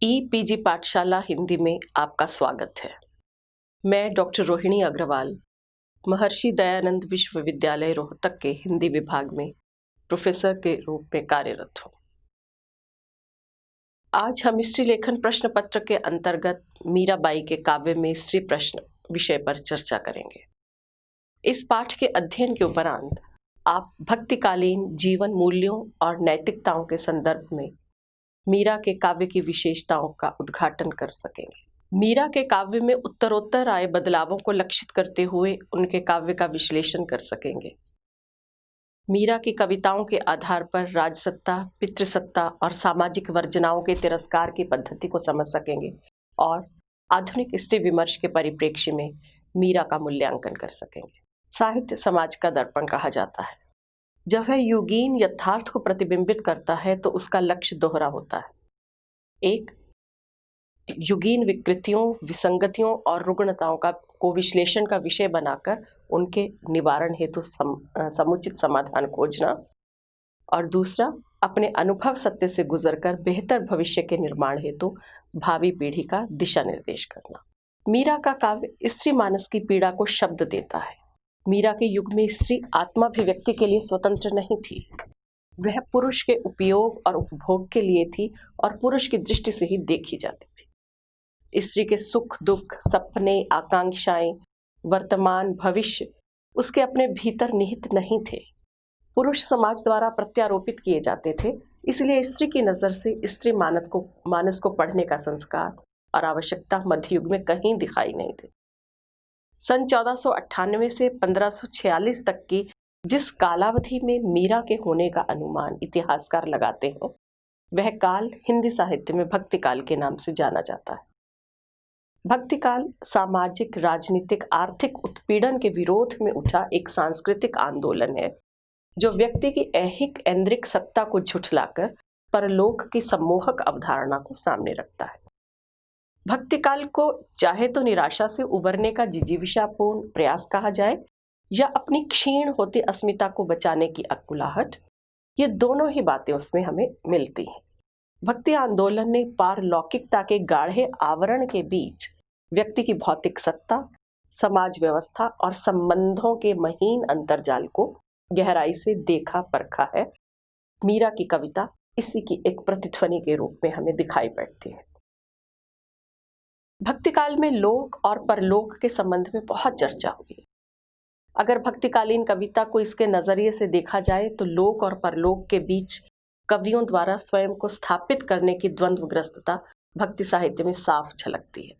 PG पाठशाला हिंदी में आपका स्वागत है। मैं डॉक्टर रोहिणी अग्रवाल महर्षि दयानंद विश्वविद्यालय रोहतक के हिंदी विभाग में प्रोफेसर के रूप में कार्यरत हूँ। आज हम स्त्री लेखन प्रश्न पत्र के अंतर्गत मीराबाई के काव्य में स्त्री प्रश्न विषय पर चर्चा करेंगे। इस पाठ के अध्ययन के उपरांत आप भक्तिकालीन जीवन मूल्यों और नैतिकताओं के संदर्भ में मीरा के काव्य की विशेषताओं का उद्घाटन कर सकेंगे। मीरा के काव्य में उत्तरोत्तर आए बदलावों को लक्षित करते हुए उनके काव्य का विश्लेषण कर सकेंगे। मीरा की कविताओं के आधार पर राजसत्ता, पितृसत्ता और सामाजिक वर्जनाओं के तिरस्कार की पद्धति को समझ सकेंगे और आधुनिक स्त्री विमर्श के परिप्रेक्ष्य में मीरा का मूल्यांकन कर सकेंगे। साहित्य समाज का दर्पण कहा जाता है। जब वह युगीन यथार्थ को प्रतिबिंबित करता है तो उसका लक्ष्य दोहरा होता है। एक, युगीन विकृतियों, विसंगतियों और रुग्णताओं को विश्लेषण का विषय बनाकर उनके निवारण हेतु समुचित समाधान खोजना, और दूसरा, अपने अनुभव सत्य से गुजरकर बेहतर भविष्य के निर्माण हेतु भावी पीढ़ी का दिशा निर्देश करना। मीरा का काव्य स्त्री मानस की पीड़ा को शब्द देता है। मीरा के युग में स्त्री आत्माभिव्यक्ति के लिए स्वतंत्र नहीं थी। वह पुरुष के उपयोग और उपभोग के लिए थी और पुरुष की दृष्टि से ही देखी जाती थी। स्त्री के सुख दुख, सपने, आकांक्षाएं, वर्तमान, भविष्य उसके अपने भीतर निहित नहीं थे। पुरुष समाज द्वारा प्रत्यारोपित किए जाते थे। इसलिए स्त्री की नजर से स्त्री मानस को पढ़ने का संस्कार और आवश्यकता मध्ययुग में कहीं दिखाई नहीं दी। सन 1498 से 1546 तक की जिस कालावधि में मीरा के होने का अनुमान इतिहासकार लगाते हैं, वह काल हिंदी साहित्य में भक्तिकाल के नाम से जाना जाता है। भक्तिकाल सामाजिक, राजनीतिक, आर्थिक उत्पीड़न के विरोध में उठा एक सांस्कृतिक आंदोलन है जो व्यक्ति की ऐहिक ऐन्द्रिक सत्ता को झुठलाकर परलोक की सम्मोहक अवधारणा को सामने रखता है। भक्तिकाल को चाहे तो निराशा से उबरने का जिजीविषापूर्ण प्रयास कहा जाए या अपनी क्षीण होती अस्मिता को बचाने की अकुलाहट, ये दोनों ही बातें उसमें हमें मिलती हैं। भक्ति आंदोलन ने पारलौकिकता के गाढ़े आवरण के बीच व्यक्ति की भौतिक सत्ता, समाज व्यवस्था और संबंधों के महीन अंतर्जाल को गहराई से देखा परखा है। मीरा की कविता इसी की एक प्रतिध्वनि के रूप में हमें दिखाई पड़ती है। भक्तिकाल में लोक और परलोक के संबंध में बहुत चर्चा हुई। अगर भक्तिकालीन कविता को इसके नजरिए से देखा जाए तो लोक और परलोक के बीच कवियों द्वारा स्वयं को स्थापित करने की द्वंद्वग्रस्तता भक्ति साहित्य में साफ झलकती है।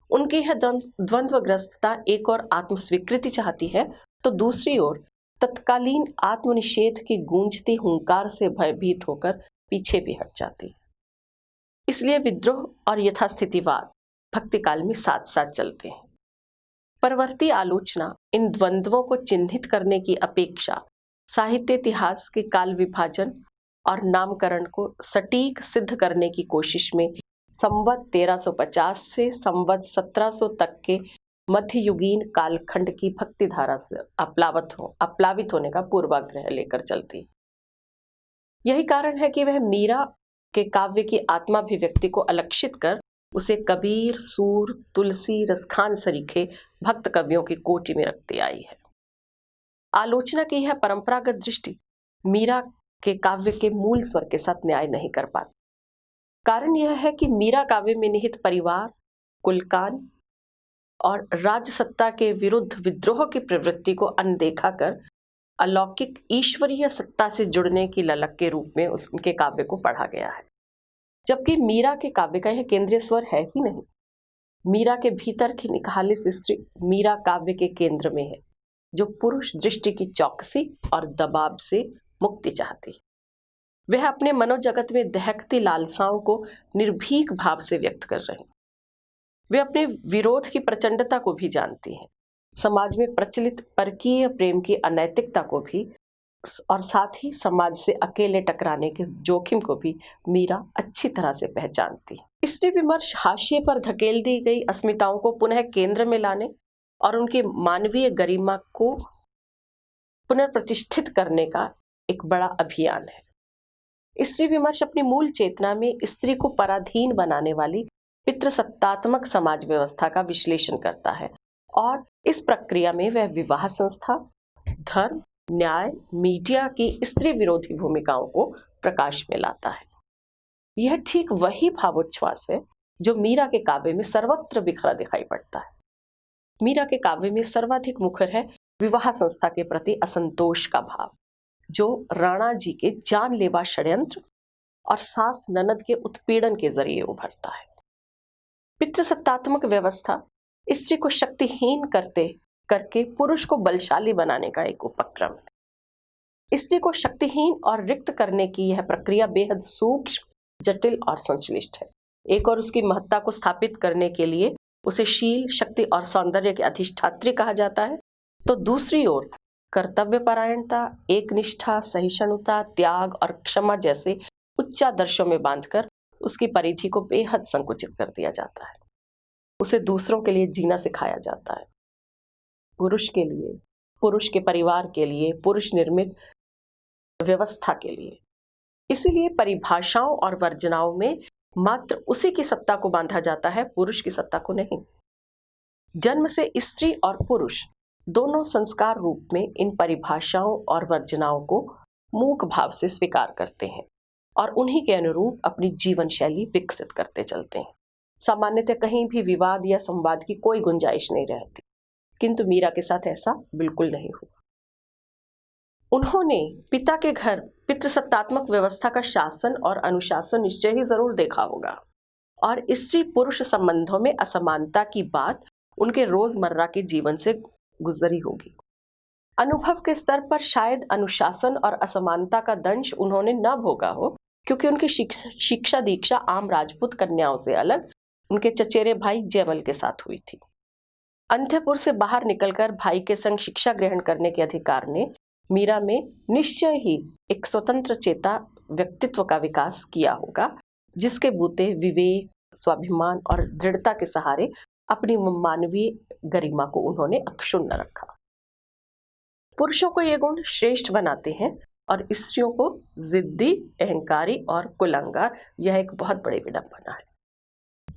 उनकी यह द्वंद्वग्रस्तता एक और आत्मस्वीकृति चाहती है तो दूसरी ओर तत्कालीन आत्मनिषेध की गूंजती हुंकार से भयभीत होकर पीछे भी हट जाती है। इसलिए विद्रोह और यथास्थितिवाद भक्तिकाल में साथ साथ चलते हैं। परवर्ती आलोचना इन द्वंद्वों को चिन्हित करने की अपेक्षा साहित्य इतिहास के काल विभाजन और नामकरण को सटीक सिद्ध करने की कोशिश में संवत 1350 से संवत 1700 तक के मध्ययुगीन कालखंड की भक्ति धारा से अपलावित होने का पूर्वाग्रह लेकर चलती है। यही कारण है कि वह मीरा के काव्य की आत्माभिव्यक्ति को अलक्षित कर उसे कबीर, सूर, तुलसी, रसखान सरीखे भक्त कवियों की कोटि में रखती आई है। आलोचना की यह परंपरागत दृष्टि मीरा के काव्य के मूल स्वर के साथ न्याय नहीं कर पाती। कारण यह है कि मीरा काव्य में निहित परिवार, कुलकान और राजसत्ता के विरुद्ध विद्रोह की प्रवृत्ति को अनदेखा कर अलौकिक ईश्वरीय सत्ता से जुड़ने की ललक के रूप में उनके काव्य को पढ़ा गया है, जबकि मीरा के काव्य का यह केंद्रीय स्वर है ही नहीं। मीरा के भीतर की निखालिस स्त्री मीरा काव्य के केंद्र में है, जो पुरुष दृष्टि की चौकसी और दबाव से मुक्ति चाहती। वह अपने मनोजगत में दहकती लालसाओं को निर्भीक भाव से व्यक्त कर रहे हैं। वे अपने विरोध की प्रचंडता को भी जानती हैं, समाज में प्रचलित परकीय प्रेम की अनैतिकता को भी, और साथ ही समाज से अकेले टकराने के जोखिम को भी मीरा अच्छी तरह से पहचानती है। स्त्री विमर्श हाशिए पर धकेल दी गई अस्मिताओं को पुनः केंद्र में लाने और उनकी मानवीय गरिमा को पुनर्प्रतिष्ठित करने का एक बड़ा अभियान है। स्त्री विमर्श अपनी मूल चेतना में स्त्री को पराधीन बनाने वाली पितृसत्तात्मक समाज व्यवस्था का विश्लेषण करता है और इस प्रक्रिया में वह विवाह संस्था, धर्म, न्याय, मीडिया की स्त्री विरोधी भूमिकाओं को प्रकाश में लाता है। यह ठीक वही भावोच्छ्वास है जो मीरा के काव्य में सर्वत्र बिखरा दिखाई पड़ता है। मीरा के काव्य में सर्वाधिक मुखर है विवाह संस्था के प्रति असंतोष का भाव, जो राणा जी के जानलेवा षड्यंत्र और सास ननद के उत्पीड़न के जरिए उभरता है। पितृसत्तात्मक व्यवस्था स्त्री को शक्तिहीन करके पुरुष को बलशाली बनाने का एक उपक्रम है। स्त्री को शक्तिहीन और रिक्त करने की यह प्रक्रिया बेहद सूक्ष्म, जटिल और संश्लिष्ट है। एक और उसकी महत्ता को स्थापित करने के लिए उसे शील, शक्ति और सौंदर्य की अधिष्ठात्री कहा जाता है, तो दूसरी ओर कर्तव्यपरायणता, एकनिष्ठा, सहिष्णुता, त्याग और क्षमा जैसे उच्चादर्शों में बांधकर उसकी परिधि को बेहद संकुचित कर दिया जाता है। उसे दूसरों के लिए जीना सिखाया जाता है, पुरुष के लिए, पुरुष के परिवार के लिए, पुरुष निर्मित व्यवस्था के लिए। इसीलिए परिभाषाओं और वर्जनाओं में मात्र उसी की सत्ता को बांधा जाता है, पुरुष की सत्ता को नहीं। जन्म से स्त्री और पुरुष दोनों संस्कार रूप में इन परिभाषाओं और वर्जनाओं को मूक भाव से स्वीकार करते हैं और उन्हीं के अनुरूप अपनी जीवन शैली विकसित करते चलते हैं। सामान्यतः कहीं भी विवाद या संवाद की कोई गुंजाइश नहीं रहती, किंतु मीरा के साथ ऐसा बिल्कुल नहीं हुआ। उन्होंने पिता के घर पितृसत्तात्मक व्यवस्था का शासन और अनुशासन निश्चय ही जरूर देखा होगा और स्त्री पुरुष संबंधों में असमानता की बात उनके रोजमर्रा के जीवन से गुजरी होगी। अनुभव के स्तर पर शायद अनुशासन और असमानता का दंश उन्होंने न भोगा हो, क्योंकि उनकी शिक्षा दीक्षा आम राजपूत कन्याओं से अलग उनके चचेरे भाई जयमल के साथ हुई थी। अंत्यपुर से बाहर निकलकर भाई के संग शिक्षा ग्रहण करने के अधिकार ने मीरा में निश्चय ही एक स्वतंत्र चेता व्यक्तित्व का विकास किया होगा, जिसके बूते विवेक, स्वाभिमान और दृढ़ता के सहारे अपनी मानवीय गरिमा को उन्होंने अक्षुण्ण रखा। पुरुषों को ये गुण श्रेष्ठ बनाते हैं और स्त्रियों को जिद्दी, अहंकारी और कुलंगार, यह एक बहुत बड़ी विडंबना है।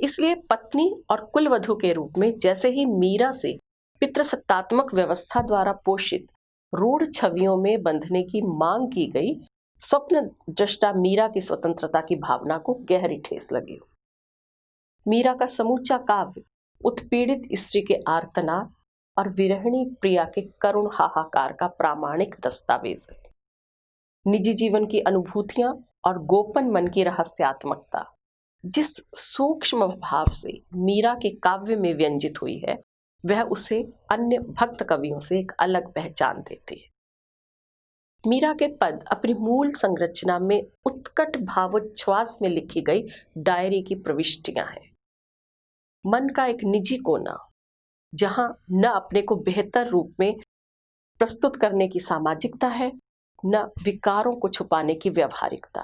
इसलिए पत्नी और कुलवधू के रूप में जैसे ही मीरा से पितृसत्तात्मक व्यवस्था द्वारा पोषित रूढ़ छवियों में बंधने की मांग की गई, स्वप्न दृष्टा मीरा की स्वतंत्रता की भावना को गहरी ठेस लगी। मीरा का समूचा काव्य उत्पीड़ित स्त्री के आर्तनाद और विरहिणी प्रिया के करुण हाहाकार का प्रामाणिक दस्तावेज है। निजी जीवन की अनुभूतियां और गोपन मन की रहस्यात्मकता जिस सूक्ष्म भाव से मीरा के काव्य में व्यंजित हुई है, वह उसे अन्य भक्त कवियों से एक अलग पहचान देती है। मीरा के पद अपनी मूल संरचना में उत्कट भावोच्छ्वास में लिखी गई डायरी की प्रविष्टियां हैं। मन का एक निजी कोना, जहां न अपने को बेहतर रूप में प्रस्तुत करने की सामाजिकता है, न विकारों को छुपाने की व्यवहारिकता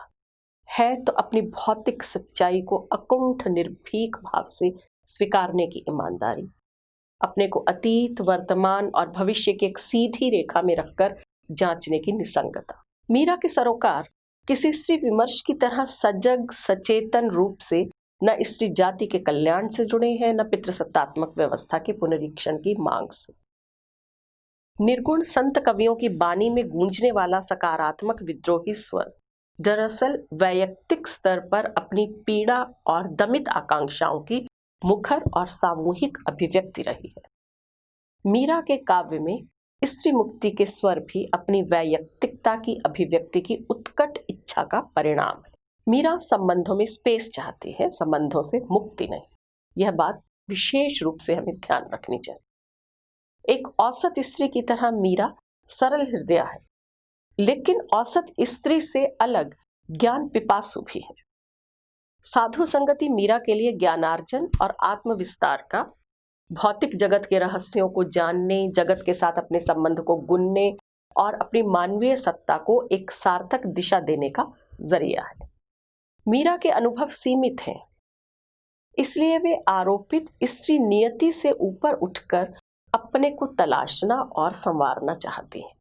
है, तो अपनी भौतिक सच्चाई को अकुंठ निर्भीक भाव से स्वीकारने की ईमानदारी, अपने को अतीत, वर्तमान और भविष्य की एक सीधी रेखा में रखकर जांचने की निसंगता। मीरा के सरोकार किसी स्त्री विमर्श की तरह सजग सचेतन रूप से न स्त्री जाति के कल्याण से जुड़े हैं, न पितृसत्तात्मक व्यवस्था के पुनरीक्षण की मांग से। निर्गुण संत कवियों की बानी में गूंजने वाला सकारात्मक विद्रोही स्वर दरअसल वैयक्तिक स्तर पर अपनी पीड़ा और दमित आकांक्षाओं की मुखर और सामूहिक अभिव्यक्ति रही है। मीरा के काव्य में स्त्री मुक्ति के स्वर भी अपनी वैयक्तिकता की अभिव्यक्ति की उत्कट इच्छा का परिणाम है। मीरा संबंधों में स्पेस चाहती है, संबंधों से मुक्ति नहीं। यह बात विशेष रूप से हमें ध्यान रखनी चाहिए। एक औसत स्त्री की तरह मीरा सरल हृदय है, लेकिन औसत स्त्री से अलग ज्ञान पिपासु भी है। साधु संगति मीरा के लिए ज्ञानार्जन और आत्मविस्तार का, भौतिक जगत के रहस्यों को जानने, जगत के साथ अपने संबंध को गुनने और अपनी मानवीय सत्ता को एक सार्थक दिशा देने का जरिया है। मीरा के अनुभव सीमित हैं, इसलिए वे आरोपित स्त्री नियति से ऊपर उठकर अपने को तलाशना और संवारना चाहती हैं।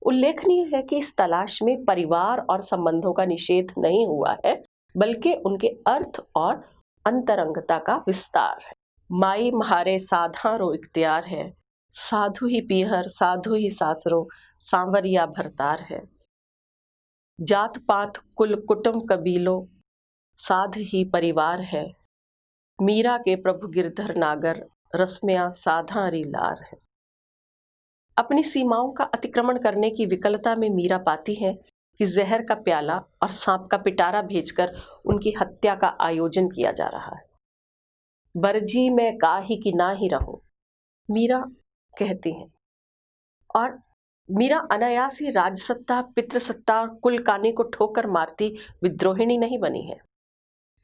उल्लेखनीय है कि इस तलाश में परिवार और संबंधों का निषेध नहीं हुआ है, बल्कि उनके अर्थ और अंतरंगता का विस्तार है। माई म्हारे साधा रो इख्तियार है, साधु ही पीहर साधु ही सासरो, सांवरिया भरतार है। जात पात कुल कुटुंब कबीलो, साध ही परिवार है। मीरा के प्रभु गिरधर नागर, रस्मिया साधा री लार है। अपनी सीमाओं का अतिक्रमण करने की विकलता में मीरा पाती है कि जहर का प्याला और सांप का पिटारा भेजकर उनकी हत्या का आयोजन किया जा रहा है। बरजी में काहे की ना ही रहूं, मीरा कहती हैं। और मीरा अनायास ही राजसत्ता, पितृसत्ता और कुल कानी को ठोकर मारती विद्रोहिणी नहीं बनी है।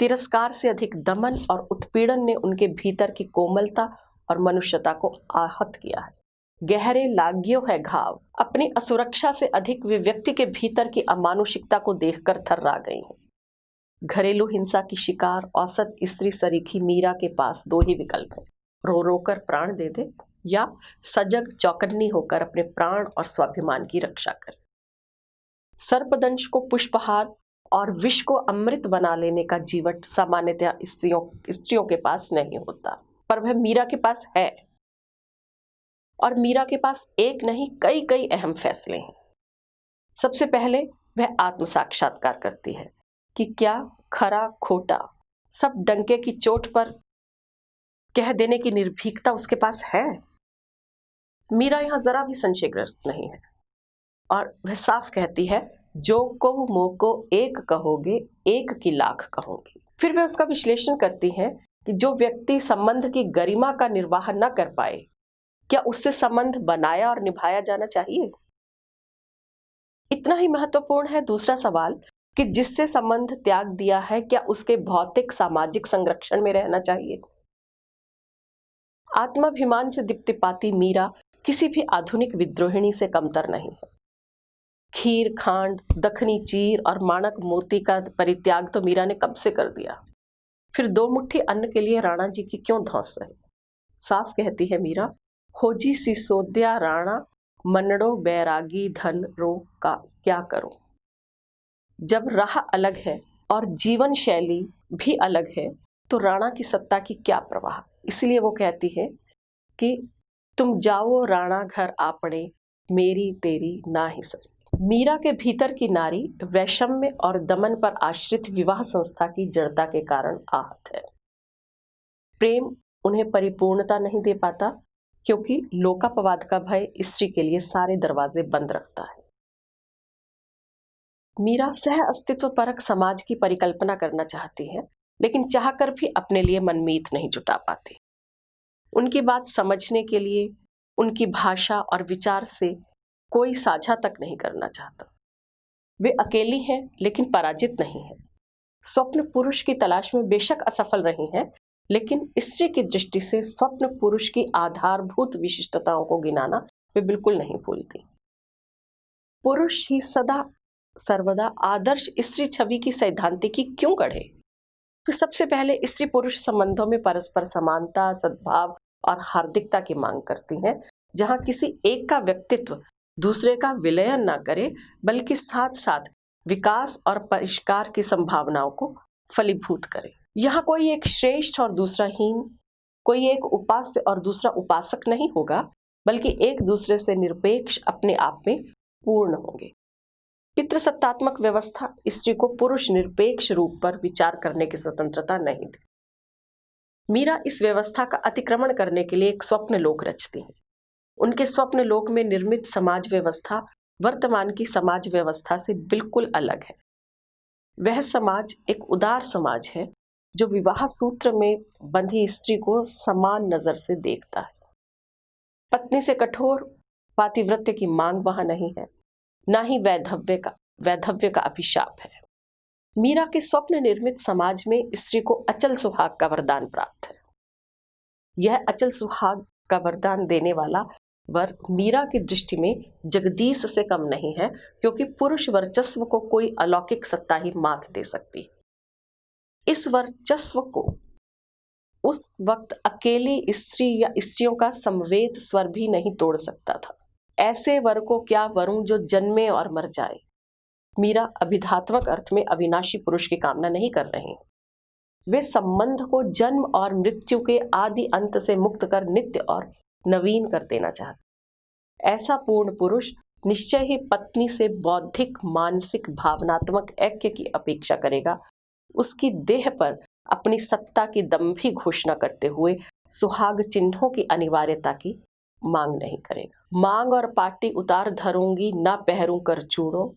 तिरस्कार से अधिक दमन और उत्पीड़न ने उनके भीतर की कोमलता और मनुष्यता को आहत किया है। गहरे लाग्यो है घाव। अपनी असुरक्षा से अधिक वे व्यक्ति के भीतर की अमानुषिकता को देखकर थर्रा गई हैं। घरेलू हिंसा की शिकार औसत स्त्री सरीखी मीरा के पास दो ही विकल्प हैं, रो रो कर प्राण दे दे या सजग चौकन्नी होकर अपने प्राण और स्वाभिमान की रक्षा करे। सर्पदंश को पुष्पहार और विष को अमृत बना लेने का जीवट सामान्यतः स्त्रियों के पास नहीं होता, पर वह मीरा के पास है। और मीरा के पास एक नहीं कई अहम फैसले हैं। सबसे पहले वह आत्म साक्षात्कार करती है कि क्या खरा खोटा सब डंके की चोट पर कह देने की निर्भीकता उसके पास है। मीरा यहां जरा भी संशयग्रस्त नहीं है और वह साफ कहती है, जो को मोको एक कहोगे एक की लाख कहूंगी। फिर वह उसका विश्लेषण करती है कि जो व्यक्ति संबंध की गरिमा का निर्वाह न कर पाए, क्या उससे संबंध बनाया और निभाया जाना चाहिए? इतना ही महत्वपूर्ण है दूसरा सवाल कि जिससे संबंध त्याग दिया है, क्या उसके भौतिक सामाजिक संरक्षण में रहना चाहिए? आत्माभिमान से दीप्तिपाती मीरा किसी भी आधुनिक विद्रोहिणी से कमतर नहीं है। खीर खांड, दखनी चीर और माणक मोती का परित्याग तो मीरा ने कब से कर दिया, फिर दो मुट्ठी अन्न के लिए राणा जी की क्यों धौंस रही? साफ कहती है मीरा, होजी सिसोदिया राणा, मनड़ो बैरागी धन रो का क्या करो। जब राह अलग है और जीवन शैली भी अलग है तो राणा की सत्ता की क्या प्रवाह। इसलिए वो कहती है कि तुम जाओ राणा घर आपने, मेरी तेरी ना ही सरी। मीरा के भीतर की नारी वैषम्य और दमन पर आश्रित विवाह संस्था की जड़ता के कारण आहत है। प्रेम उन्हें परिपूर्णता नहीं दे पाता क्योंकि लोकापवाद का भय स्त्री के लिए सारे दरवाजे बंद रखता है। मीरा सह अस्तित्व परक समाज की परिकल्पना करना चाहती है, लेकिन चाहकर भी अपने लिए मनमीत नहीं जुटा पाती। उनकी बात समझने के लिए उनकी भाषा और विचार से कोई साझा तक नहीं करना चाहता। वे अकेली हैं लेकिन पराजित नहीं हैं। स्वप्न पुरुष की तलाश में बेशक असफल रही हैं, लेकिन स्त्री की दृष्टि से स्वप्न पुरुष की आधारभूत विशिष्टताओं को गिनाना वे बिल्कुल नहीं भूलती। पुरुष ही सदा सर्वदा आदर्श स्त्री छवि की सैद्धांतिकी क्यों गढ़े? वे सबसे पहले स्त्री पुरुष संबंधों में परस्पर समानता, सद्भाव और हार्दिकता की मांग करती हैं, जहां किसी एक का व्यक्तित्व दूसरे का विलयन न करे, बल्कि साथ साथ विकास और परिष्कार की संभावनाओं को फलीभूत करे। यहाँ कोई एक श्रेष्ठ और दूसरा हीन, कोई एक उपास्य और दूसरा उपासक नहीं होगा, बल्कि एक दूसरे से निरपेक्ष अपने आप में पूर्ण होंगे। पितृसत्तात्मक व्यवस्था स्त्री को पुरुष निरपेक्ष रूप पर विचार करने की स्वतंत्रता नहीं दी। मीरा इस व्यवस्था का अतिक्रमण करने के लिए एक स्वप्न लोक रचती हैं। उनके स्वप्न लोक में निर्मित समाज व्यवस्था वर्तमान की समाज व्यवस्था से बिल्कुल अलग है। वह समाज एक उदार समाज है जो विवाह सूत्र में बंधी स्त्री को समान नजर से देखता है। पत्नी से कठोर पातिव्रत्य की मांग वहां नहीं है, न ही वैधव्य का अभिशाप है। मीरा के स्वप्न निर्मित समाज में स्त्री को अचल सुहाग का वरदान प्राप्त है। यह अचल सुहाग का वरदान देने वाला वर मीरा की दृष्टि में जगदीश से कम नहीं है, क्योंकि पुरुष वर्चस्व को कोई अलौकिक सत्ता ही मात दे सकती। इस वर्चस्व को उस वक्त अकेली स्त्री या स्त्रियों का समवेत स्वर भी नहीं तोड़ सकता था। ऐसे वर को क्या वरूं जो जन्मे और मर जाए। मीरा अभिधात्मक अर्थ में अविनाशी पुरुष की कामना नहीं कर रहे हैं। वे संबंध को जन्म और मृत्यु के आदि अंत से मुक्त कर नित्य और नवीन कर देना चाहते। ऐसा पूर्ण पुरुष निश्चय ही पत्नी से बौद्धिक, मानसिक, भावनात्मक ऐक्य की अपेक्षा करेगा। उसकी देह पर अपनी सत्ता की दंभी घोषणा करते हुए सुहाग चिन्हों की अनिवार्यता की मांग नहीं करेगा। मांग और पाटी उतार धरूंगी, ना पहरूं कर चूड़ो।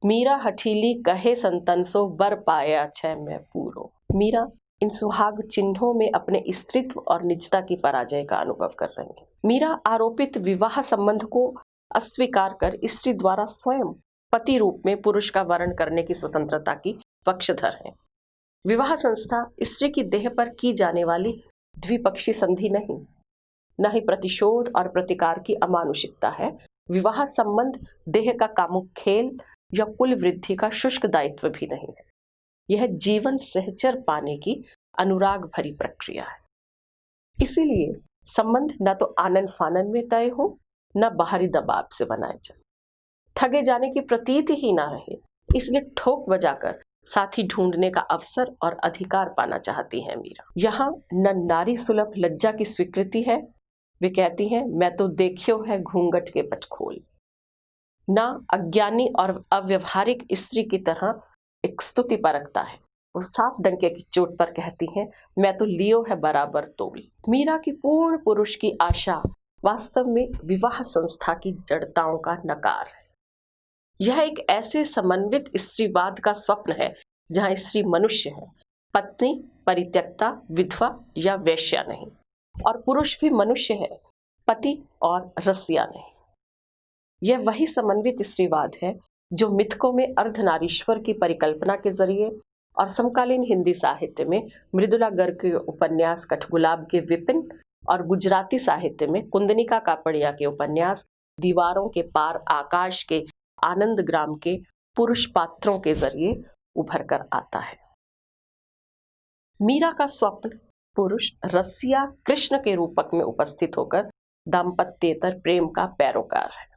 मीरा हठीली कहे संतन सो, बर पाया छह मैं पूरो। मीरा इन सुहाग चिन्हों में अपने स्त्रीत्व और निजता की पराजय का अनुभव कर रही है। मीरा आरोपित विवाह संबंध को अस्वीकार कर स्त्री द्वारा स्वयं पति रूप में पुरुष का वर्ण करने की स्वतंत्रता की पक्षधर है। विवाह संस्था स्त्री की देह पर की जाने वाली द्विपक्षीय संधि नहीं, न ही प्रतिशोध और प्रतिकार की अमानुषिकता है। विवाह संबंध देह का कामुक खेल या कुल वृद्धि का शुष्क दायित्व भी नहीं है। यह जीवन सहचर पाने की अनुराग भरी प्रक्रिया है। इसीलिए संबंध न तो आनन फानन में तय हो, न बाहरी दबाव से बनाए जाए। ठगे जाने की प्रतीति ही ना रहे, इसलिए ठोक बजाकर साथी ढूंढने का अवसर और अधिकार पाना चाहती है मीरा। यहाँ न नारी सुलभ लज्जा की स्वीकृति है। वे कहती हैं, मैं तो देखियो है घूंघट के पटखोल। ना अज्ञानी और अव्यवहारिक स्त्री की तरह एक स्तुति परखता है। वो साफ डंके की चोट पर कहती हैं, मैं तो लियो है बराबर तोल। मीरा की पूर्ण पुरुष की आशा वास्तव में विवाह संस्था की जड़ताओं का नकार है। यह एक ऐसे समन्वित स्त्रीवाद का स्वप्न है जहां स्त्री मनुष्य है, पत्नी, परित्यक्ता, विधवा या वेश्या नहीं, और पुरुष भी मनुष्य है, पति और रसिया नहीं। यह वही समन्वित स्त्रीवाद है जो मिथकों में अर्धनारीश्वर की परिकल्पना के जरिए और समकालीन हिंदी साहित्य में मृदुला गर्ग के उपन्यास कठगुलाब के विपिन और गुजराती साहित्य में कुंदनिका कापड़िया के उपन्यास दीवारों के पार आकाश के आनंद ग्राम के पुरुष पात्रों के जरिए उभर कर आता है। मीरा का स्वप्न पुरुष रसिया कृष्ण के रूपक में उपस्थित होकर दाम्पत्येतर प्रेम का पैरोकार है।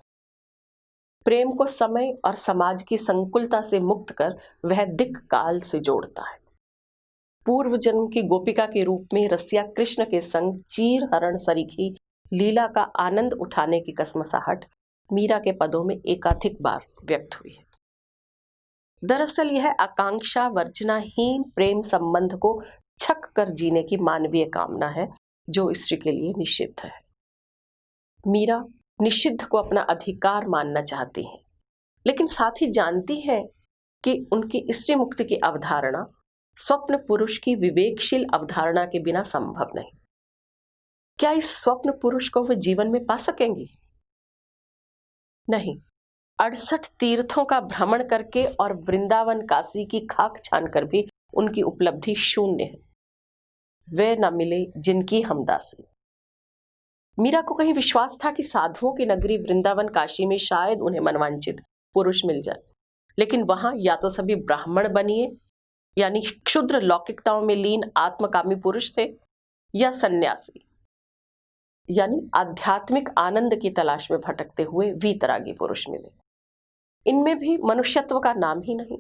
प्रेम को समय और समाज की संकुलता से मुक्त कर वह दिक् काल से जोड़ता है। पूर्व जन्म की गोपिका के रूप में रसिया कृष्ण के संग चीर हरण सरीखी लीला का आनंद उठाने की कसमसाहट मीरा के पदों में एकाधिक बार व्यक्त हुई है। दरअसल यह आकांक्षा वर्जनाहीन प्रेम संबंध को छक कर जीने की मानवीय कामना है जो स्त्री के लिए निषिद्ध है। मीरा निषिद्ध को अपना अधिकार मानना चाहती हैं, लेकिन साथ ही जानती है कि उनकी स्त्री मुक्ति की अवधारणा स्वप्न पुरुष की विवेकशील अवधारणा के बिना संभव नहीं। क्या इस स्वप्न पुरुष को वे जीवन में पा सकेंगी? नहीं। 68 तीर्थों का भ्रमण करके और वृंदावन काशी की खाक छानकर भी उनकी उपलब्धि शून्य है। वे न मिले जिनकी हम दासी। मीरा को कहीं विश्वास था कि साधुओं की नगरी वृंदावन काशी में शायद उन्हें मनवांचित पुरुष मिल जाए, लेकिन वहां या तो सभी ब्राह्मण बनिए यानी क्षुद्र लौकिकताओं में लीन आत्मकामी पुरुष थे, या सन्यासी यानी आध्यात्मिक आनंद की तलाश में भटकते हुए वीतरागी पुरुष मिले। इनमें भी मनुष्यत्व का नाम ही नहीं।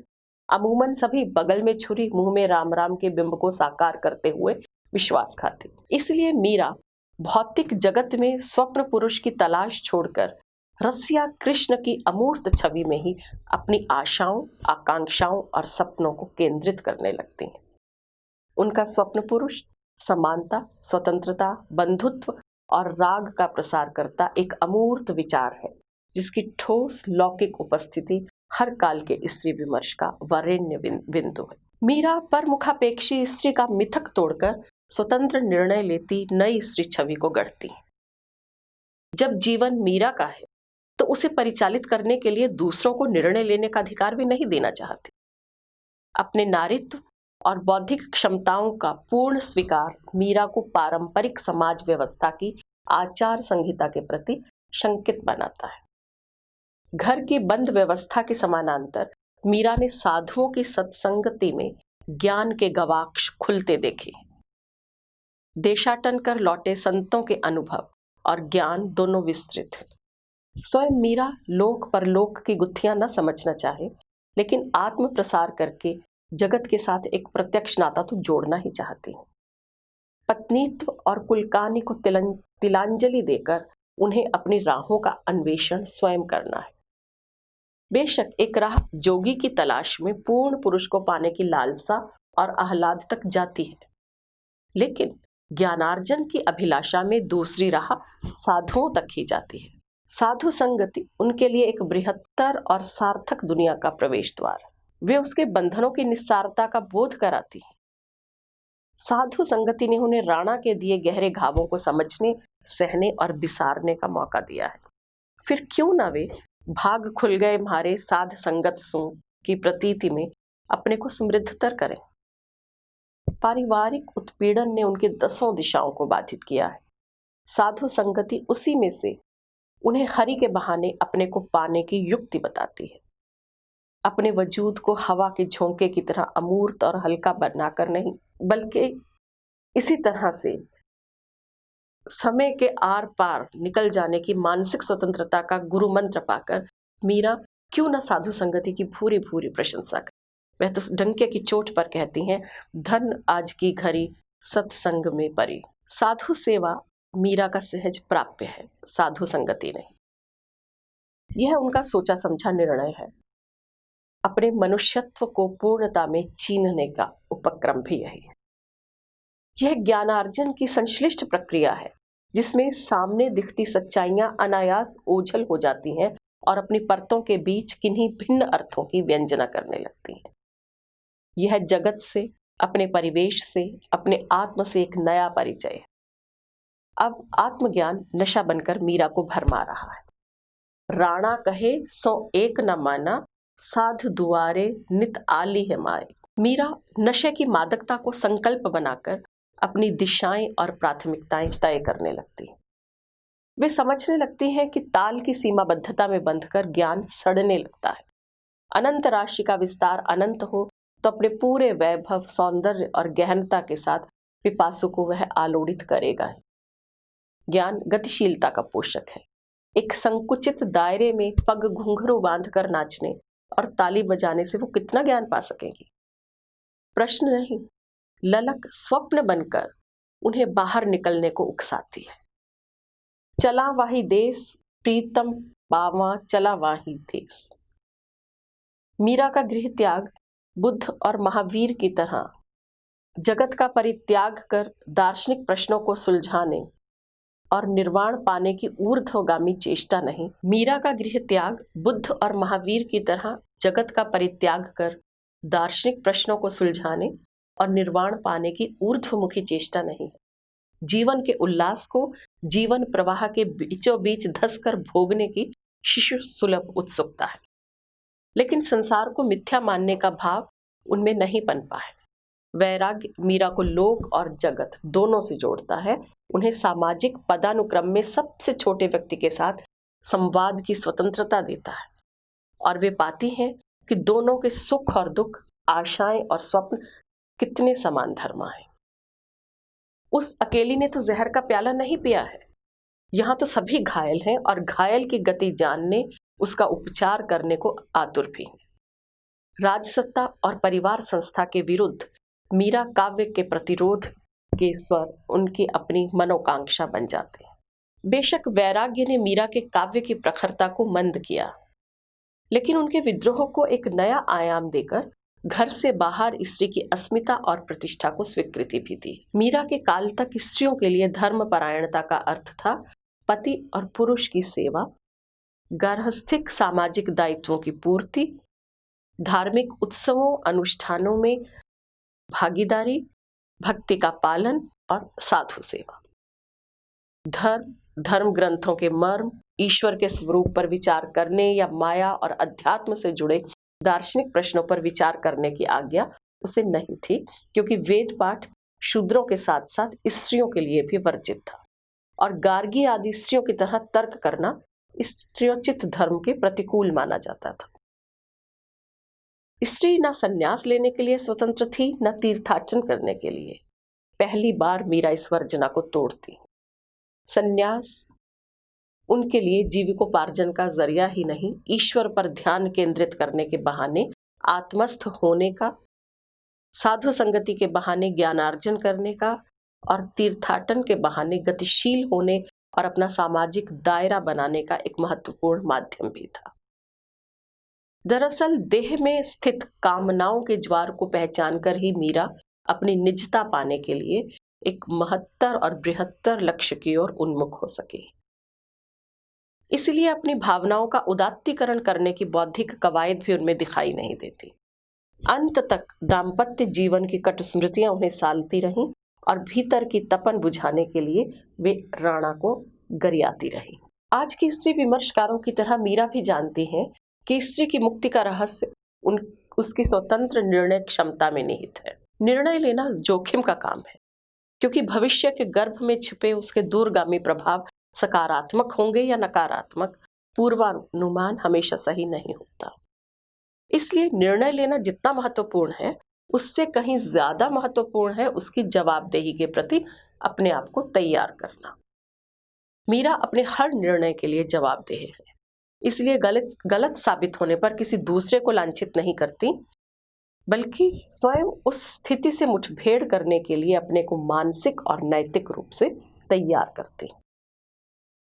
अमूमन सभी बगल में छुरी मुंह में राम राम के बिंब को साकार करते हुए विश्वास खाते। इसलिए मीरा भौतिक जगत में स्वप्न पुरुष की तलाश छोड़कर रसिया कृष्ण की अमूर्त छवि में ही अपनी आशाओं, आकांक्षाओं और सपनों को केंद्रित करने लगती हैं। उनका स्वप्न पुरुष समानता, स्वतंत्रता, बंधुत्व और राग का प्रसार करता एक अमूर्त विचार है जिसकी ठोस लौकिक उपस्थिति हर काल के स्त्री विमर्श का वरेण्य बिंदु है। मीरा पर मुखापेक्षी स्त्री का मिथक तोड़कर स्वतंत्र निर्णय लेती नई स्त्री छवि को गढ़ती है। जब जीवन मीरा का है तो उसे परिचालित करने के लिए दूसरों को निर्णय लेने का अधिकार भी नहीं देना चाहती। अपने नारीत्व और बौद्धिक क्षमताओं का पूर्ण स्वीकार मीरा को पारंपरिक समाज व्यवस्था की आचार संहिता के प्रति शंकित बनाता है। घर की बंद व्यवस्था के समानांतर मीरा ने साधुओं की सत्संगति में ज्ञान के गवाक्ष खुलते देखे। देशाटन कर लौटे संतों के अनुभव और ज्ञान दोनों विस्तृत है। स्वयं मीरा लोक परलोक की गुत्थियां न समझना चाहे, लेकिन आत्म प्रसार करके जगत के साथ एक प्रत्यक्ष नाता तो जोड़ना ही चाहती है। पत्नीत्व और कुलकानी को तिलांजलि देकर उन्हें अपनी राहों का अन्वेषण स्वयं करना है। बेशक एक राह जोगी की तलाश में पूर्ण पुरुष को पाने की लालसा और आह्लाद तक जाती है, लेकिन ज्ञानार्जन की अभिलाषा में दूसरी राह साधुओं तक ही जाती है। साधु संगति उनके लिए एक बृहत्तर और सार्थक दुनिया का प्रवेश द्वार है। वे उसके बंधनों की निस्सारता का बोध कराती है। साधु संगति ने उन्हें राणा के दिए गहरे घावों को समझने, सहने और बिसारने का मौका दिया है। फिर क्यों ना वे भाग खुल गए म्हारे साध संगत सू की प्रतीति में अपने को समृद्धतर करें। पारिवारिक उत्पीड़न ने उनकी 10 दिशाओं को बाधित किया है। साधु संगति उसी में से उन्हें हरि के बहाने अपने को पाने की युक्ति बताती है। अपने वजूद को हवा के झोंके की तरह अमूर्त और हल्का बनाकर नहीं, बल्कि इसी तरह से समय के आर पार निकल जाने की मानसिक स्वतंत्रता का गुरु मंत्र पाकर मीरा क्यों न साधु संगति की भूरी भूरी प्रशंसा कर। वह तो डंके की चोट पर कहती हैं, धन आज की घड़ी सत्संग में परी। साधु सेवा मीरा का सहज प्राप्य है, साधु संगति नहीं। यह उनका सोचा समझा निर्णय है। अपने मनुष्यत्व को पूर्णता में चीनने का उपक्रम भी यही है। यह ज्ञानार्जन की संश्लिष्ट प्रक्रिया है, जिसमें सामने दिखती सच्चाइयां अनायास ओझल हो जाती हैं और अपनी परतों के बीच किन्हीं भिन्न अर्थों की व्यंजना करने लगती हैं। यह जगत से, अपने परिवेश से, अपने आत्म से एक नया परिचय है। अब आत्मज्ञान नशा बनकर मीरा को भरमा रहा है। राणा कहे सो एक न माना, साध दुआरे नित आली है माए। मीरा नशे की मादकता को संकल्प बनाकर अपनी दिशाएं और प्राथमिकताएं तय करने लगती हैं। वे समझने लगती हैं कि ताल की सीमाबद्धता में बंधकर ज्ञान सड़ने लगता है। अनंत राशि का विस्तार अनंत हो तो अपने पूरे वैभव, सौंदर्य और गहनता के साथ पिपासु को वह आलोड़ित करेगा ही। ज्ञान गतिशीलता का पोषक है। एक संकुचित दायरे में पग घुंघरू बांधकर नाचने और ताली बजाने से वो कितना ज्ञान पा सकेंगी? प्रश्न नहीं, ललक स्वप्न बनकर उन्हें बाहर निकलने को उकसाती है। चला वाही देश प्रीतम पावा, चला वाही देश। मीरा का गृह त्याग बुद्ध और महावीर की तरह जगत का परित्याग कर दार्शनिक प्रश्नों को सुलझाने और निर्वाण पाने की ऊर्ध्वगामी चेष्टा नहीं। मीरा का गृह त्याग बुद्ध और महावीर की तरह जगत का परित्याग कर दार्शनिक प्रश्नों को सुलझाने और निर्वाण पाने की ऊर्ध्वमुखी चेष्टा नहीं। जीवन के उल्लास को जीवन प्रवाह के बीचों बीच धंसकर भोगने की शिशु सुलभ उत्सुकता है। लेकिन संसार को मिथ्या मानने का भाव उनमें नहीं पनपा है। वैराग्य मीरा को लोक और जगत दोनों से जोड़ता है, उन्हें सामाजिक पदानुक्रम में सबसे छोटे व्यक्ति के साथ संवाद की स्वतंत्रता देता है, और वे पाती हैं कि दोनों के सुख और दुख, आशाएं और स्वप्न कितने समान धर्मा हैं। उस अकेली ने तो जहर का प्याला नहीं पिया है। यहाँ तो सभी घायल हैं और घायल की गति जानने, उसका उपचार करने को आतुर भी हैं। राजसत्ता और परिवार संस्था के विरुद्ध मीरा काव्य के प्रतिरोध के स्वर उनकी अपनी मनोकांक्षा बन जाते हैं। बेशक वैराग्य ने मीरा के काव्य की प्रखरता को मंद किया, लेकिन उनके विद्रोह को एक नया आयाम देकर घर से बाहर स्त्री की अस्मिता और प्रतिष्ठा को स्वीकृति भी दी। मीरा के काल तक स्त्रियों के लिए धर्मपरायणता का अर्थ था पति और पुरुष की सेवा, गार्हस्थ्यिक सामाजिक दायित्वों की पूर्ति, धार्मिक उत्सवों अनुष्ठानों में भागीदारी, भक्ति का पालन और साधु सेवा। धर्म ग्रंथों के मर्म, ईश्वर के स्वरूप पर विचार करने या माया और अध्यात्म से जुड़े दार्शनिक प्रश्नों पर विचार करने की आज्ञा उसे नहीं थी, क्योंकि वेद पाठ शूद्रों के साथ साथ स्त्रियों के लिए भी वर्जित था, और गार्गी आदि स्त्रियों की तरह तर्क करना स्त्रियोचित धर्म के प्रतिकूल माना जाता था। स्त्री न संन्यास लेने के लिए स्वतंत्र थी, न तीर्थाटन करने के लिए। पहली बार मीरा इस वर्जना को तोड़ती। संन्यास उनके लिए जीविकोपार्जन का जरिया ही नहीं, ईश्वर पर ध्यान केंद्रित करने के बहाने आत्मस्थ होने का, साधु संगति के बहाने ज्ञानार्जन करने का और तीर्थाटन के बहाने गतिशील होने और अपना सामाजिक दायरा बनाने का एक महत्वपूर्ण माध्यम भी था। दरअसल देह में स्थित कामनाओं के ज्वार को पहचान कर ही मीरा अपनी निजता पाने के लिए एक महत्तर और बृहत्तर लक्ष्य की ओर उन्मुख हो सकी। इसलिए अपनी भावनाओं का उदात्तीकरण करने की बौद्धिक कवायद भी उनमें दिखाई नहीं देती। अंत तक दाम्पत्य जीवन की कटु स्मृतियां उन्हें सालती रहीं और भीतर की तपन बुझाने के लिए वे राणा को गरियाती रहीं। आज की स्त्री विमर्शकारों की तरह मीरा भी जानती हैं कि स्त्री की मुक्ति का रहस्य उसकी स्वतंत्र निर्णय क्षमता में निहित है। निर्णय लेना जोखिम का काम है, क्योंकि भविष्य के गर्भ में छिपे उसके दूरगामी प्रभाव सकारात्मक होंगे या नकारात्मक, पूर्वानुमान हमेशा सही नहीं होता। इसलिए निर्णय लेना जितना महत्वपूर्ण है, उससे कहीं ज्यादा महत्वपूर्ण है उसकी जवाबदेही के प्रति अपने आप को तैयार करना। मीरा अपने हर निर्णय के लिए जवाबदेह है, इसलिए गलत साबित होने पर किसी दूसरे को लांछित नहीं करती, बल्कि स्वयं उस स्थिति से मुठभेड़ करने के लिए अपने को मानसिक और नैतिक रूप से तैयार करती।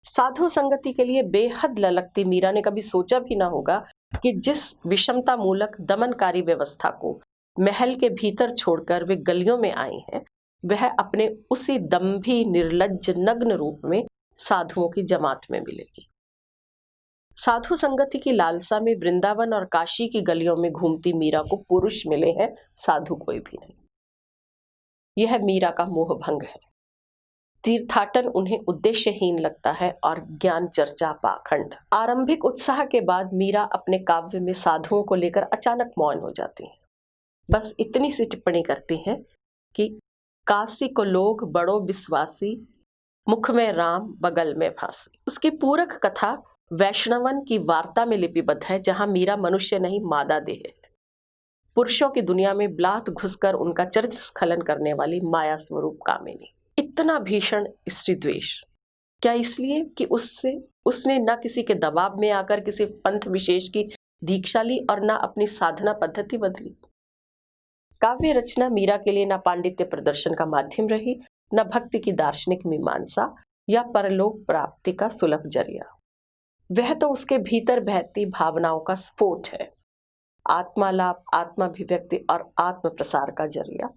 साधु संगति के लिए बेहद ललकती मीरा ने कभी सोचा भी ना होगा कि जिस विषमता मूलक दमनकारी व्यवस्था को महल के भीतर छोड़कर वे गलियों में आई हैं, वह अपने उसी दंभी निर्लज्ज नग्न रूप में साधुओं की जमात में मिलेगी। साधु संगति की लालसा में वृंदावन और काशी की गलियों में घूमती मीरा को पुरुष मिले हैं, साधु कोई भी नहीं। यह मीरा का मोह भंग है। तीर्थाटन उन्हें उद्देश्यहीन लगता है और ज्ञान चर्चा पाखंड। आरंभिक उत्साह के बाद मीरा अपने काव्य में साधुओं को लेकर अचानक मौन हो जाती हैं। बस इतनी सी टिप्पणी करती हैं कि काशी को लोग बड़ो विश्वासी, मुख में राम बगल में फांसी। उसकी पूरक कथा वैष्णवन की वार्ता में लिपिबद्ध है, जहां मीरा मनुष्य नहीं मादा देह है, पुरुषों की दुनिया में ब्लात घुसकर उनका चरित्र स्खलन करने वाली माया स्वरूप कामिनी। इतना भीषण स्त्री द्वेष क्या इसलिए कि उसने न किसी के दबाव में आकर किसी पंथ विशेष की दीक्षा ली और न अपनी साधना पद्धति बदली। काव्य रचना मीरा के लिए न पांडित्य प्रदर्शन का माध्यम रही, न भक्ति की दार्शनिक मीमांसा या परलोक प्राप्ति का सुलभ जरिया। वह तो उसके भीतर बहती भावनाओं का स्फोट है, आत्मालाप, आत्माभिव्यक्ति और आत्म प्रसार का जरिया,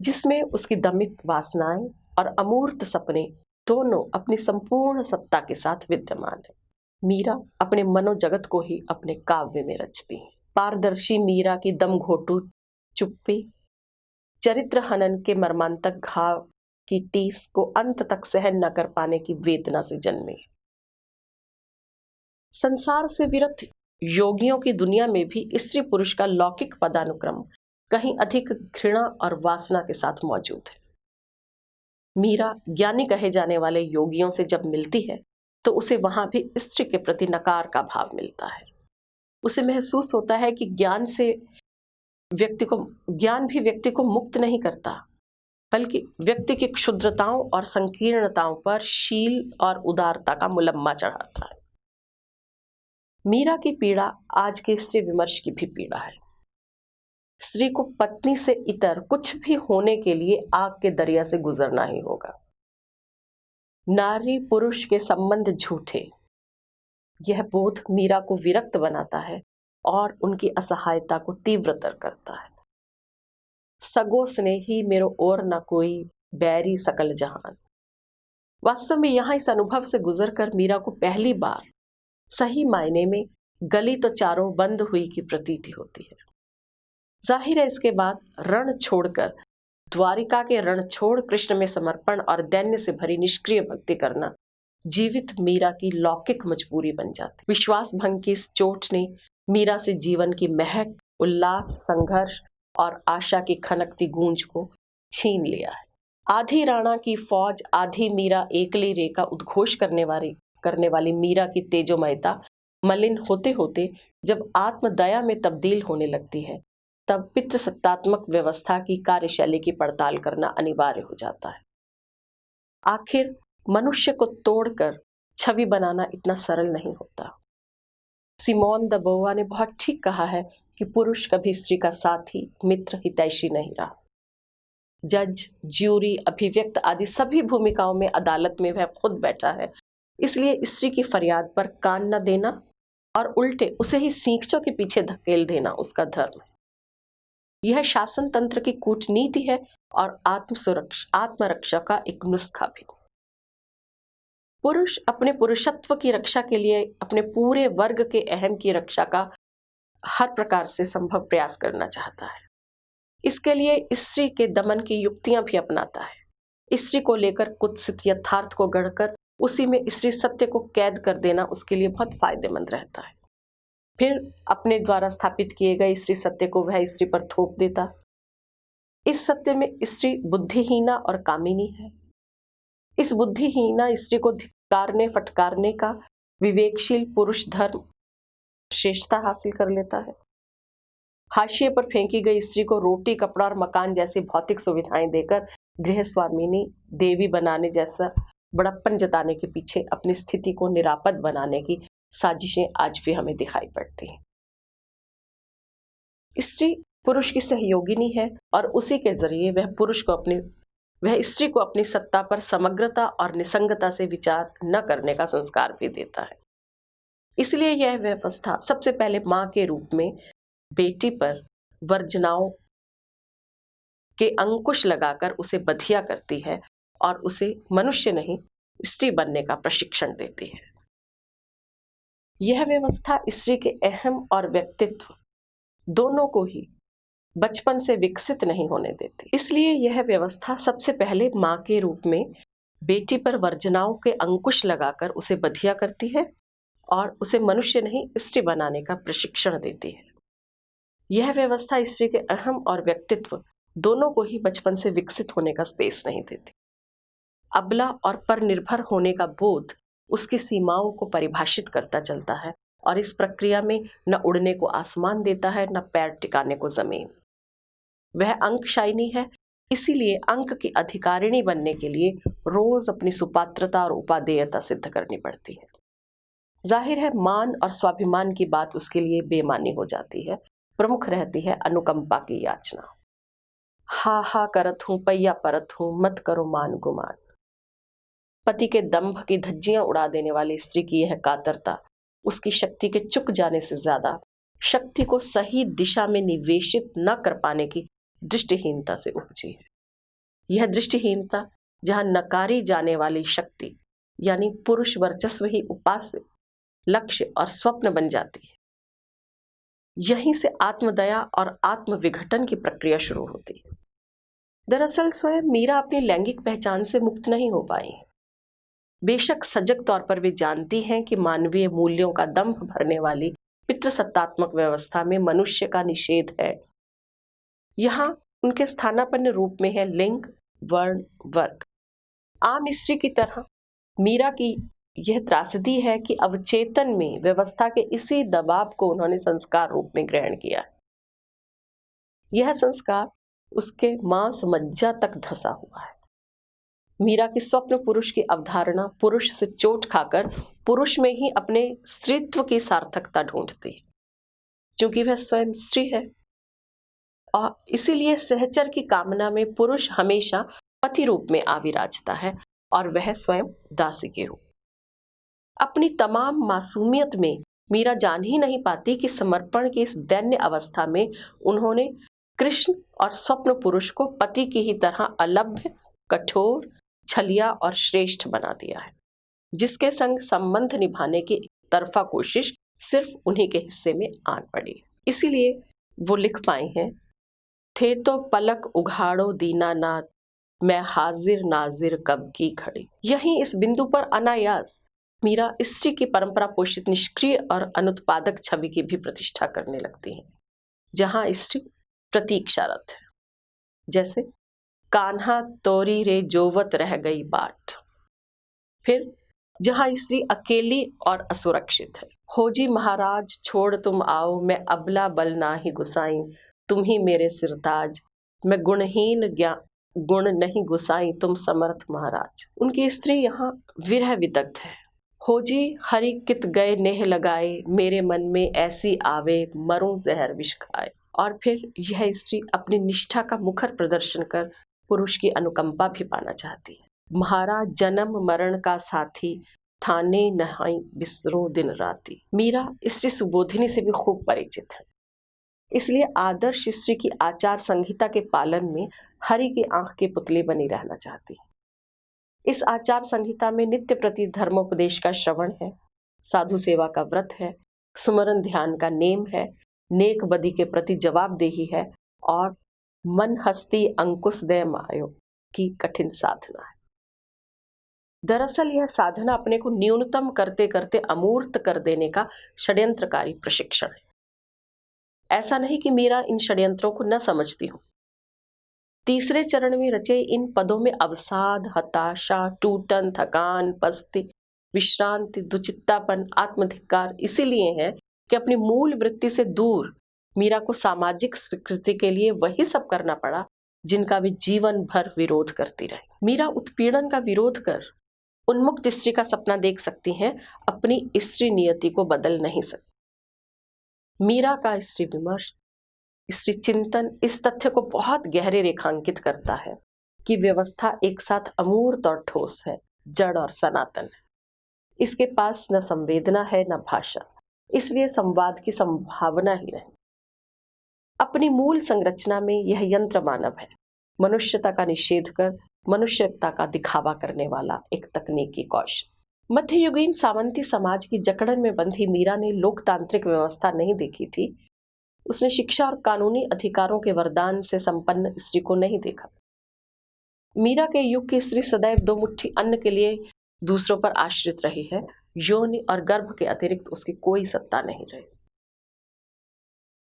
जिसमें उसकी दमित वासनाएं और अमूर्त सपने दोनों अपनी संपूर्ण सत्ता के साथ विद्यमान है। मीरा अपने मनोजगत को ही अपने काव्य में रचती है। पारदर्शी मीरा की दम घोटू चुप्पी, चरित्र हनन के मर्मांतक घाव की टीस को अंत तक सहन न कर पाने की वेदना से जन्मी। संसार से विरत योगियों की दुनिया में भी स्त्री पुरुष का लौकिक पदानुक्रम कहीं अधिक घृणा और वासना के साथ मौजूद है। मीरा ज्ञानी कहे जाने वाले योगियों से जब मिलती है तो उसे वहां भी स्त्री के प्रति नकार का भाव मिलता है। उसे महसूस होता है कि ज्ञान भी व्यक्ति को मुक्त नहीं करता, बल्कि व्यक्ति की क्षुद्रताओं और संकीर्णताओं पर शील और उदारता का मुलम्मा चढ़ाता है। मीरा की पीड़ा आज के स्त्री विमर्श की भी पीड़ा है। स्त्री को पत्नी से इतर कुछ भी होने के लिए आग के दरिया से गुजरना ही होगा। नारी पुरुष के संबंध झूठे, यह बोध मीरा को विरक्त बनाता है और उनकी असहायता को तीव्रतर करता है। सगो स्नेही मेरो और न कोई, बैरी सकल जहान। वास्तव में यहां इस अनुभव से गुजरकर मीरा को पहली बार सही मायने में गली तो चारों बंद हुई की प्रतीति होती है। जाहिर है इसके बाद रण छोड़कर, द्वारिका के रण छोड़ कृष्ण में समर्पण और दैन्य से भरी निष्क्रिय भक्ति करना जीवित मीरा की लौकिक मजबूरी बन जाती। विश्वास भंग की इस चोट ने मीरा से जीवन की महक, उल्लास, संघर्ष और आशा की खनकती गूंज को छीन लिया है। आधी राणा की फौज, आधी मीरा एकली रे का उद्घोष करने वाली मीरा की तेजोमयता मलिन होते होते जब आत्मदया में तब्दील होने लगती है, तब पितृसत्तात्मक व्यवस्था की कार्यशैली की पड़ताल करना अनिवार्य हो जाता है। आखिर मनुष्य को तोड़कर छवि बनाना इतना सरल नहीं होता। सिमोन द बोवा ने बहुत ठीक कहा है कि पुरुष कभी स्त्री का साथी, मित्र, हितैषी नहीं रहा। जज, ज्यूरी, अभिव्यक्त आदि सभी भूमिकाओं में अदालत में वह खुद बैठा है। इसलिए स्त्री की फरियाद पर कान न देना और उल्टे उसे ही सींखों के पीछे धकेल देना उसका धर्म है। यह शासन तंत्र की कूटनीति है और आत्मरक्षा का एक नुस्खा भी। पुरुष अपने पुरुषत्व की रक्षा के लिए अपने पूरे वर्ग के अहम की रक्षा का हर प्रकार से संभव प्रयास करना चाहता है। इसके लिए स्त्री के दमन की युक्तियां भी अपनाता है। स्त्री को लेकर कुत्सित यथार्थ को गढ़कर उसी में स्त्री सत्य को कैद कर देना उसके लिए बहुत फायदेमंद रहता है। फिर अपने द्वारा स्थापित किए गए स्त्री सत्य को वह स्त्री पर थोप देता। इस सत्य में स्त्री बुद्धिहीना और कामिनी है। इस बुद्धिहीना स्त्री को धिक्कारने फटकारने का विवेकशील पुरुष धर्म श्रेष्ठता हासिल कर लेता है। हाशिए पर फेंकी गई स्त्री को रोटी, कपड़ा और मकान जैसी भौतिक सुविधाएं देकर गृह स्वामिनी, देवी बनाने जैसा बड़प्पन जताने के पीछे अपनी स्थिति को निरापद बनाने की साजिशें आज भी हमें दिखाई पड़ती हैं। स्त्री पुरुष की सहयोगिनी है और उसी के जरिए वह स्त्री को अपनी सत्ता पर समग्रता और निसंगता से विचार न करने का संस्कार भी देता है। इसलिए यह व्यवस्था सबसे पहले मां के रूप में बेटी पर वर्जनाओं के अंकुश लगाकर उसे बधिया करती है और उसे मनुष्य नहीं स्त्री बनने का प्रशिक्षण देती है। यह व्यवस्था स्त्री के अहम और व्यक्तित्व दोनों को ही बचपन से विकसित नहीं होने देती। इसलिए यह व्यवस्था सबसे पहले मां के रूप में बेटी पर वर्जनाओं के अंकुश लगाकर उसे बधिया करती है और उसे मनुष्य नहीं स्त्री बनाने का प्रशिक्षण देती है। यह व्यवस्था स्त्री के अहम और व्यक्तित्व दोनों को ही बचपन से विकसित होने का स्पेस नहीं देती। अबला और पर निर्भर होने का बोध उसकी सीमाओं को परिभाषित करता चलता है और इस प्रक्रिया में न उड़ने को आसमान देता है न पैर टिकाने को जमीन। वह अंकशायिनी है, इसीलिए अंक की अधिकारिणी बनने के लिए रोज अपनी सुपात्रता और उपादेयता सिद्ध करनी पड़ती है। जाहिर है मान और स्वाभिमान की बात उसके लिए बेमानी हो जाती है। प्रमुख रहती है अनुकंपा की याचना। हा हा करत हूं, पैया परत हूं, मत करो मान गुमान। पति के दंभ की धज्जियां उड़ा देने वाली स्त्री की यह कातरता उसकी शक्ति के चुक जाने से ज्यादा शक्ति को सही दिशा में निवेशित न कर पाने की दृष्टिहीनता से उपजी है। यह दृष्टिहीनता जहां नकारी जाने वाली शक्ति यानी पुरुष वर्चस्व ही उपास्य, लक्ष्य और स्वप्न बन जाती है, यहीं से आत्मदया और आत्मविघटन की प्रक्रिया शुरू होती है। दरअसल स्वयं मीरा अपनी लैंगिक पहचान से मुक्त नहीं हो पाई। बेशक सजग तौर पर वे जानती हैं कि मानवीय मूल्यों का दंभ भरने वाली पितृसत्तात्मक व्यवस्था में मनुष्य का निषेध है। यहाँ उनके स्थानापन्न रूप में है लिंग, वर्ण, वर्ग। आम स्त्री की तरह मीरा की यह त्रासदी है कि अवचेतन में व्यवस्था के इसी दबाव को उन्होंने संस्कार रूप में ग्रहण किया। यह संस्कार उसके मांस मज्जा तक धंसा हुआ है। मीरा की स्वप्न पुरुष की अवधारणा पुरुष से चोट खाकर पुरुष में ही अपने स्त्रीत्व की सार्थकता ढूंढती है, क्योंकि वह स्वयं स्त्री है और इसीलिए सहचर की कामना में पुरुष हमेशा पति रूप में आविराजता है और वह स्वयं दासी के रूप। अपनी तमाम मासूमियत में मीरा जान ही नहीं पाती कि समर्पण की इस दैन्य अवस्था में उन्होंने कृष्ण और स्वप्न पुरुष को पति की ही तरह अलभ्य, कठोर, छलिया और श्रेष्ठ बना दिया है, जिसके संग संबंध निभाने की तरफा कोशिश सिर्फ उन्हीं के हिस्से में आन पड़ी। इसीलिए वो लिख पाए हैं, थे तो पलक उघाड़ो दीनानाथ, मैं हाजिर नाजिर कब की खड़ी। यहीं इस बिंदु पर अनायास मीरा स्त्री की परंपरा पोषित निष्क्रिय और अनुत्पादक छवि की भी प्रतिष्ठा करने लगती है, जहां स्त्री प्रतीक्षारत है। जैसे कान्हा तोरी रे जोवत रह गई बाट। फिर जहां स्त्री अकेली और असुरक्षित है, हो जी महाराज छोड़ तुम आओ, मैं अबला बल ना ही गुसाई, तुम ही मेरे सिरताज, मैं गुणहीन गुण नहीं गुसाई, तुम समर्थ महाराज। उनकी स्त्री यहाँ विरह विदग्ध है, हो जी हरि कित गए नेह लगाए, मेरे मन में ऐसी आवे, मरूं जहर विष खाए। और फिर यह स्त्री अपनी निष्ठा का मुखर प्रदर्शन कर पुरुष की अनुकंपा भी पाना चाहती है। म्हारा जन्म मरण का साथी, थाने नहाई बिसरो दिन राती। मीरा स्त्री सुबोधिनी से भी खूब परिचित है, इसलिए आदर्श स्त्री की आचार संहिता के पालन में हरि की आंख के पुतले बनी रहना चाहती है। इस आचार संहिता में नित्य प्रति धर्मोपदेश का श्रवण है, साधु सेवा का व्रत है, सुमरन ध्यान का नेम है, नेक बदी के प्रति जवाबदेही है और मन हस्ती अंकुश दय मायो की कठिन साधना है। दरअसल यह साधना अपने को न्यूनतम करते करते अमूर्त कर देने का षड्यंत्रकारी प्रशिक्षण है। ऐसा नहीं कि मीरा इन षड्यंत्रों को न समझती हो। तीसरे चरण में रचे इन पदों में अवसाद, हताशा, टूटन, थकान, पस्ती, विश्रांति, दुचित्तापन, आत्मधिक्कार इसीलिए है कि अपनी मूल वृत्ति से दूर मीरा को सामाजिक स्वीकृति के लिए वही सब करना पड़ा जिनका वे जीवन भर विरोध करती रही। मीरा उत्पीड़न का विरोध कर उन्मुक्त स्त्री का सपना देख सकती हैं, अपनी स्त्री नियति को बदल नहीं सकती। मीरा का स्त्री विमर्श, स्त्री चिंतन इस तथ्य को बहुत गहरे रेखांकित करता है कि व्यवस्था एक साथ अमूर्त और ठोस है, जड़ और सनातन है। इसके पास न संवेदना है न भाषा, इसलिए संवाद की संभावना ही नहीं। अपनी मूल संरचना में यह यंत्र मानव है, मनुष्यता का निषेध कर मनुष्यता का दिखावा करने वाला एक तकनीकी कौशल। मध्ययुगीन सामंती समाज की जकड़न में बंधी मीरा ने लोकतांत्रिक व्यवस्था नहीं देखी थी। उसने शिक्षा और कानूनी अधिकारों के वरदान से संपन्न स्त्री को नहीं देखा। मीरा के युग की स्त्री सदैव दो मुट्ठी अन्न के लिए दूसरों पर आश्रित रही है। योनि और गर्भ के अतिरिक्त उसकी कोई सत्ता नहीं रही।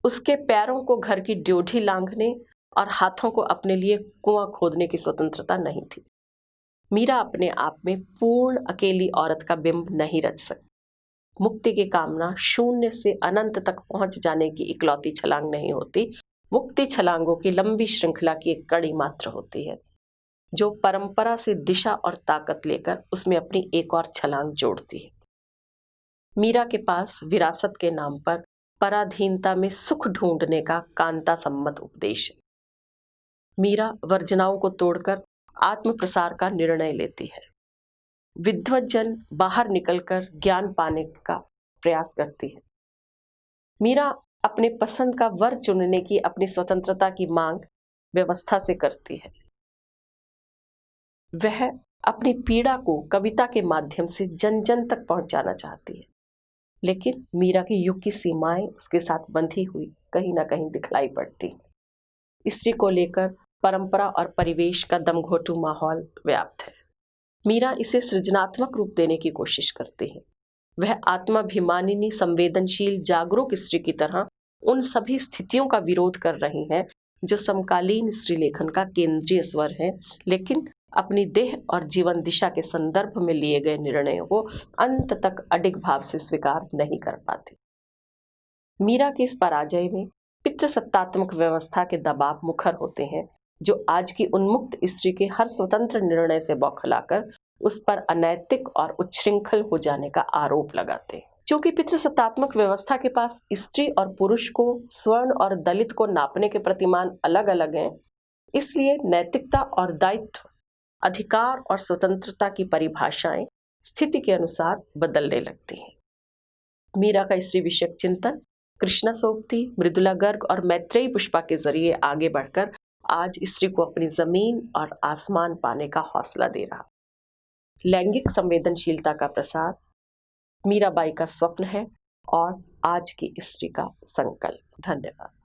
उसके पैरों को घर की ड्योढ़ी लांघने और हाथों को अपने लिए कुआं खोदने की स्वतंत्रता नहीं थी। मीरा अपने आप में पूर्ण अकेली औरत का बिंब नहीं रच सकती। मुक्ति की कामना शून्य से अनंत तक पहुंच जाने की इकलौती छलांग नहीं होती। मुक्ति छलांगों की लंबी श्रृंखला की एक कड़ी मात्र होती है, जो परंपरा से दिशा और ताकत लेकर उसमें अपनी एक और छलांग जोड़ती है। मीरा के पास विरासत के नाम पर पराधीनता में सुख ढूंढने का कांता सम्मत उपदेश है। मीरा वर्जनाओं को तोड़कर आत्म प्रसार का निर्णय लेती है। विद्वत जन बाहर निकलकर ज्ञान पाने का प्रयास करती है। मीरा अपने पसंद का वर चुनने की अपनी स्वतंत्रता की मांग व्यवस्था से करती है। वह अपनी पीड़ा को कविता के माध्यम से जन जन तक पहुंचाना चाहती है, लेकिन मीरा के युग की सीमाएं उसके साथ बंधी हुई कहीं ना कहीं दिखलाई पड़ती। स्त्री को लेकर परंपरा और परिवेश का दमघोटू माहौल व्याप्त है। मीरा इसे सृजनात्मक रूप देने की कोशिश करती है। वह आत्माभिमानिनी, संवेदनशील, जागरूक स्त्री की तरह उन सभी स्थितियों का विरोध कर रही हैं जो समकालीन स्त्री लेखन का केंद्रीय स्वर है, लेकिन अपनी देह और जीवन दिशा के संदर्भ में लिए गए निर्णयों को अंत तक अडिग भाव से स्वीकार नहीं कर पाती। मीरा के इस पराजय में पितृसत्तात्मक व्यवस्था के दबाव मुखर होते हैं, जो आज की उन्मुक्त स्त्री के हर स्वतंत्र निर्णय से बौखलाकर उस पर अनैतिक और उच्छृंखल हो जाने का आरोप लगाते हैं। क्योंकि पितृसत्तात्मक व्यवस्था के पास स्त्री और पुरुष को, स्वर्ण और दलित को नापने के प्रतिमान अलग अलग हैं, इसलिए नैतिकता और दायित्व, अधिकार और स्वतंत्रता की परिभाषाएं स्थिति के अनुसार बदलने लगती हैं। मीरा का स्त्री विषयक चिंतन कृष्णा सोबती, मृदुला गर्ग और मैत्रेयी पुष्पा के जरिए आगे बढ़कर आज स्त्री को अपनी जमीन और आसमान पाने का हौसला दे रहा। लैंगिक संवेदनशीलता का प्रसार मीराबाई का स्वप्न है और आज की स्त्री का संकल्प। धन्यवाद।